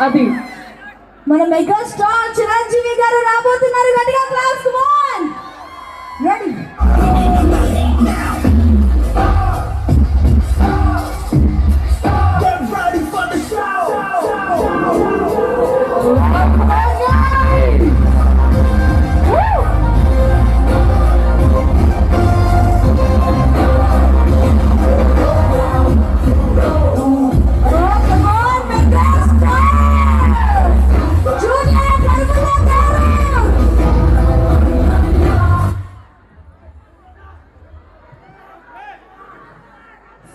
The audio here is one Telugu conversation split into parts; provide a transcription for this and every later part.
అది మన మెగా స్టార్ చిరంజీవి గారు రాబోతున్నారు. గట్టిగా class. Come on. Ready.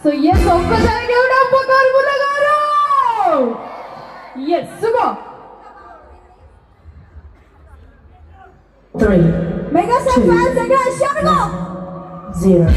So yes, ఒక్కసారి గౌడప్ప కర్ముల గారు. yes, Sumo 3 mega star fans దగ్గర షార్గో 0.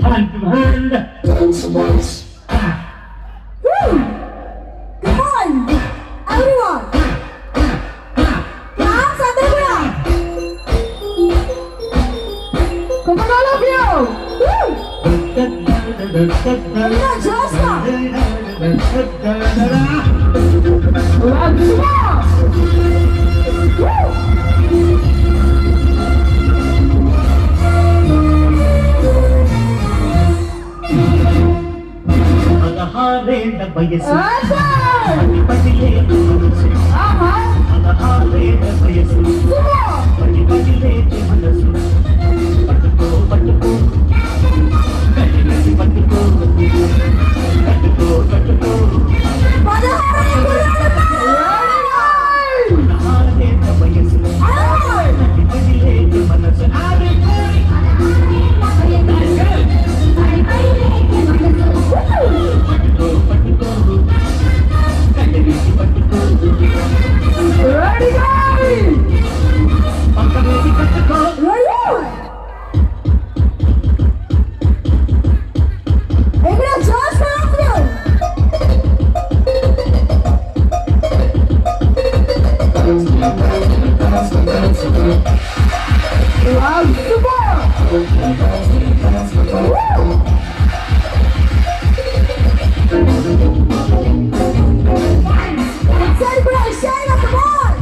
Hand to hand. Woo! Come on, everyone. Claps అందరూ. Come on, all of you. Woo! Everyone, Josna. Let's go. Woo! వయసు Awesome! పదిలే మనసు ఆహా 16 వయసు పదిలే మనసు పట్టుకో పట్టుకో కలిసి పట్టుకో పట్టుకో పట్టుకో 16 వయసు పదిలే మనసు ఆడే Ready, guys! Everyone, Josna up here. Let's Celebrate, shine up, come on.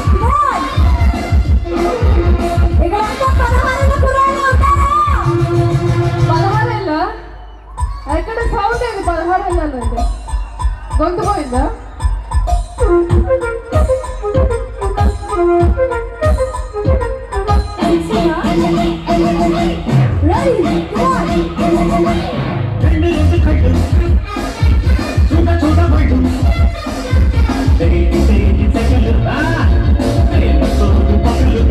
Come on. ఇక్కడంతా 16 కుర్రాళ్ళు ఉంటారా? 16 ఏళ్ళ? ఎక్కడ సౌండ్ ఏంది 16 ఏళ్ళలో అంటే గొంతు పోయిందా? Ready, come on. రెండు కళ్ళు చూడ చూడ పడు తేటి తగలు తోడు పగలు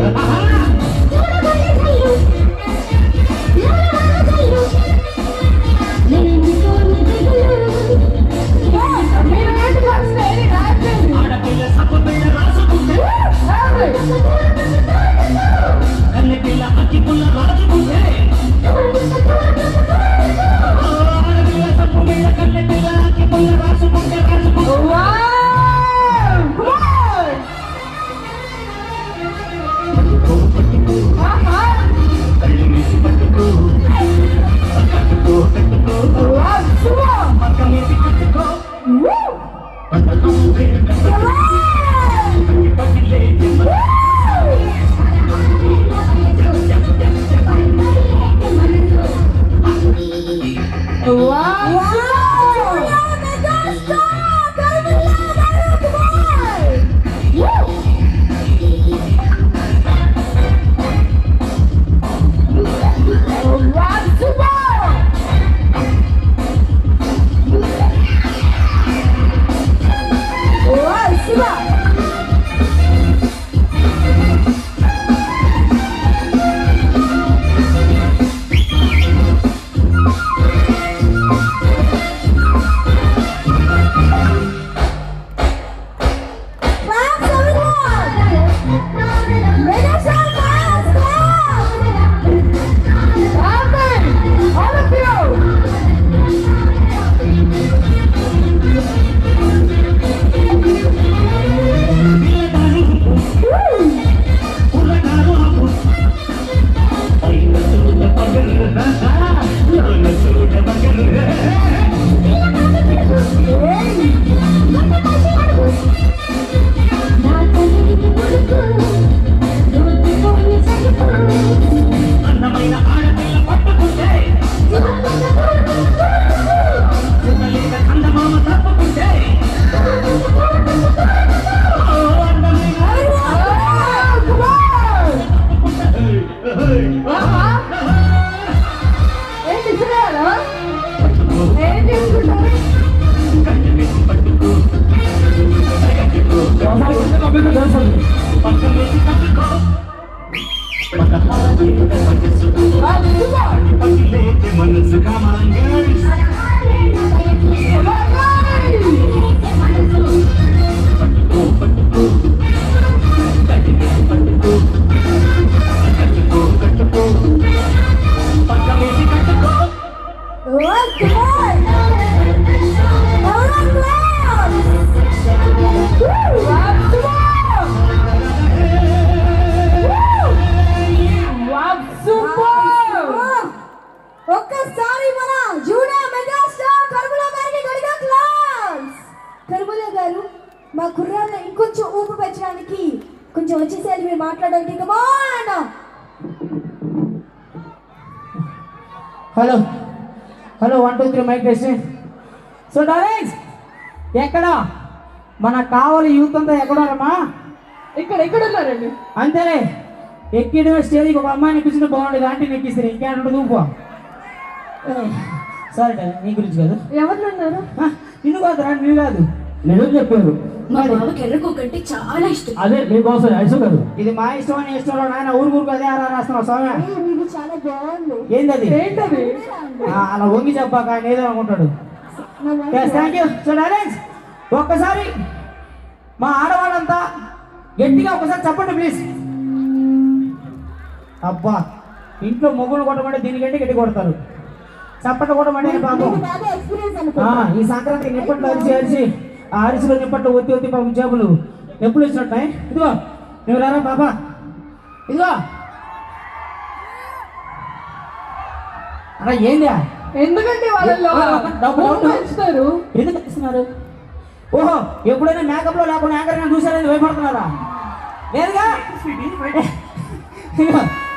మీరు ఏంటి క్లాస్ ఏది రాయట్లేదు? ఆడపిల్ల సప్పపిల్ల రాసుకుంటే కన్నె పిల్ల అతి పుల్ల రాసుకుంటే ఆడపిల్ల సప్పపిల్ల కన్నె మనసు కామాంగల్స్ పక్కవేసి కట్టుకో Oh, come on! Alright, claps! ఒక్కసారి మన జూనియర్ మెగాస్టార్ కర్బులా గారికి గట్టిగా క్లాప్స్. కర్బులా గారు మా కుర్రాన్ని ఇంకొంచెం ఊపు పెంచడానికి కొంచెం వచ్చేసేది మీరు మాట్లాడండి. Come on. Hello hello 1 2 3 mic testing. So darlings ఎక్కడ మన కావాలి యూత్ అంతా ఎక్కడమ్మా? ఇక్కడ ఉన్నారండి. అంతేలే ఎక్కిన స్టేజ్కి ఒక అమ్మాయిని ఎక్కించిన బాగుండేది, ఆంటీని ఎక్కిస్తారు ఇంకేంటది ఊపో. సరే నీ గురించి కాదు, ఎవరు ఉన్నారు? నిన్ను కాదురా, నువ్వు కాదు, నేను చెప్పారు. మా బాబుకి ఎర్రకోకంటే చాలా ఇష్టం. అదే నీకోసం ఇష్టం కాదు, ఇది మా ఇష్టం అని ఇష్టం నాయన ఊరుకు అదే రాస్తున్నావు స్వామి. మీకు చాలా బాగుంది. ఏంటది? ఏంటది? అలా వంగి చెప్పాక ఆయన ఏదో అనుకుంటాడు. Thank you. సో డార్లింగ్స్ ఒక్కసారి మా ఆడవాళ్ళంతా గట్టిగా ఒకసారి చెప్పండి ప్లీజ్. అబ్బా ఇంట్లో మొగ్గులు కొట్టమంటే దీనికంటే గట్టి కొడతారు. చప్పట్లు కొట్టమంటే పాపం బాగా ఎక్స్పీరియన్స్ అనుకో. ఈ సంక్రాంతికి నిప్పట్లు అరిచి ఆ అరిసిలో నిప్పట్లు ఒత్తి పాపం చేపలు ఎప్పుడు వచ్చినట్టున్నాయి. ఇదిగో నువ్వు రారా పాపా, ఇదిగో అలా ఏందా ఎందుకంటే వాళ్ళలో డబ్బులు పెంచుతారు. ఎందుకు ఇస్తున్నారు? ఓహో ఎప్పుడైనా మేకప్ లో లేకుండా యాంకర్ చూసారని భయపడుతున్నారా? లేదుగా.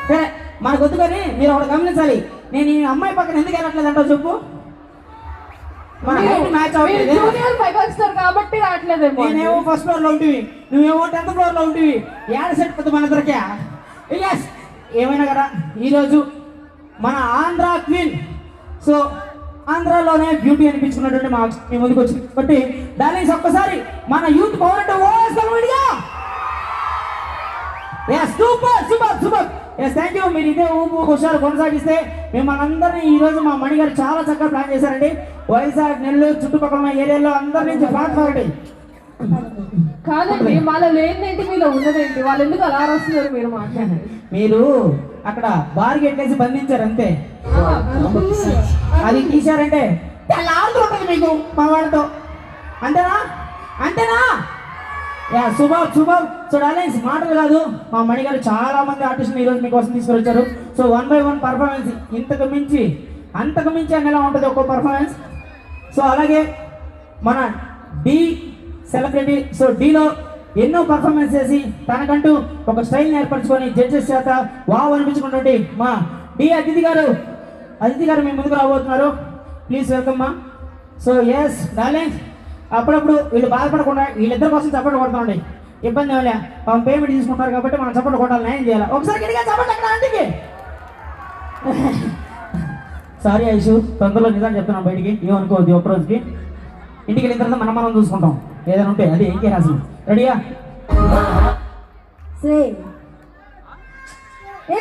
సరే మనకు వద్దు కానీ మీరు ఒకటి గమనించాలి, నేను ఈ అమ్మాయి పక్కన ఎందుకు వెళ్ళట్లేదు అంటావు చెప్పు. మన హైట్ మ్యాచ్ అవ్వట్లేదు. జూనియర్ మెగాస్టార్ కాబట్టి రావట్లేదేమో. నేనేమో ఫస్ట్ ఫ్లోర్ లో ఉంటివి, నువ్వేమో 10th ఫ్లోర్ లో ఉంటివి. ఏడ సెట్ పెద్ద మన ఇద్దరికే. ఎస్ ఏమైనా కదా ఈరోజు మన ఆంధ్ర క్వీన్, సో ఆంధ్రాలోనే బ్యూటీ అనిపించుకున్నటువంటి మా మీ ముందుకు వచ్చి కాబట్టి డార్లింగ్స్ ఒక్కసారి మన యూత్ పవర్ అంటే ఓడిగా. Yes super super super. Yes thank you. మీరు ఇదే ఊపు హుషారు కొనసాగిస్తే మిమ్మల్ని అందరినీ ఈరోజు మా మణి గారు చాలా చక్కగా ప్లాన్ చేశారండి. వైజాగ్ నెల్లూరు చుట్టుపక్కల ఉన్న ఏరియాలో అందరి నుంచి ఫ్లాట్ ఫార్వర్డ్. కాదండి వాళ్ళ లేనిదేంటి మీలో ఉన్నదేంటి? వాళ్ళు ఎందుకు అలా రాస్తున్నారు మీరు మాట్లాడండి. మీరు అక్కడ బార్ గెట్లేసి బంధించారు అంతే. అది తీశారంటే తెల్లారుతుంటుంది మీకు మా వాళ్ళతో. అంతేనా అంతేనా? యా శుభం శుభం. సో డార్లింగ్స్ మాటలు కాదు, మా మణి గారు చాలా మంది ఆర్టిస్టులు ఈరోజు మీకోసం తీసుకొచ్చారు. సో 1 by 1 పర్ఫార్మెన్స్ అంతకు మించి అనేలా ఉంటుంది ఒక్కో పర్ఫార్మెన్స్. సో అలాగే మన డి సెలబ్రిటీ, సో డీలో ఎన్నో పర్ఫార్మెన్స్ చేసి తనకంటూ ఒక స్టైల్ ఏర్పరచుకొని జడ్జెస్ చేత వావ్ అనిపించుకున్నటువంటి మా డి అతిథి గారు మీ ముందుకు రాబోతున్నారు. ప్లీజ్ వెల్కమ్ మా. సో ఎస్ డార్లింగ్స్ అప్పుడప్పుడు వీళ్ళు బాధపడకుండా వీళ్ళిద్దరి కోసం చప్పట్లు కొడతామండి, ఇబ్బంది ఏమలే. పాపం పేమెంట్ తీసుకుంటారు కాబట్టి మనం చప్పట్లు కొట్టాలి, న్యాయం చేయాలి. ఒకసారి గట్టిగా చప్పట్లు అక్కడ ఆంటీకి. సారీ ఐషు, తొందరలో నిజాన్ని చెప్తున్నాం బయటికి, ఏమనుకోవద్దు. ఒక్క రోజుకి ఇంటికి వెళ్ళిన తర్వాత మనం చూసుకుంటాం ఏదైనా ఉంటే, అది ఇంకే అసలు. రెడీయా?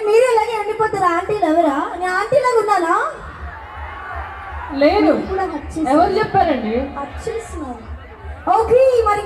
మీరు ఇలాగే ఎండిపోతారా? ఆంటీలు ఎవరా? నేను ఆంటీలాగా ఉన్నానా? లేదు. ఎవరు చెప్పారండి? ఓకే మరి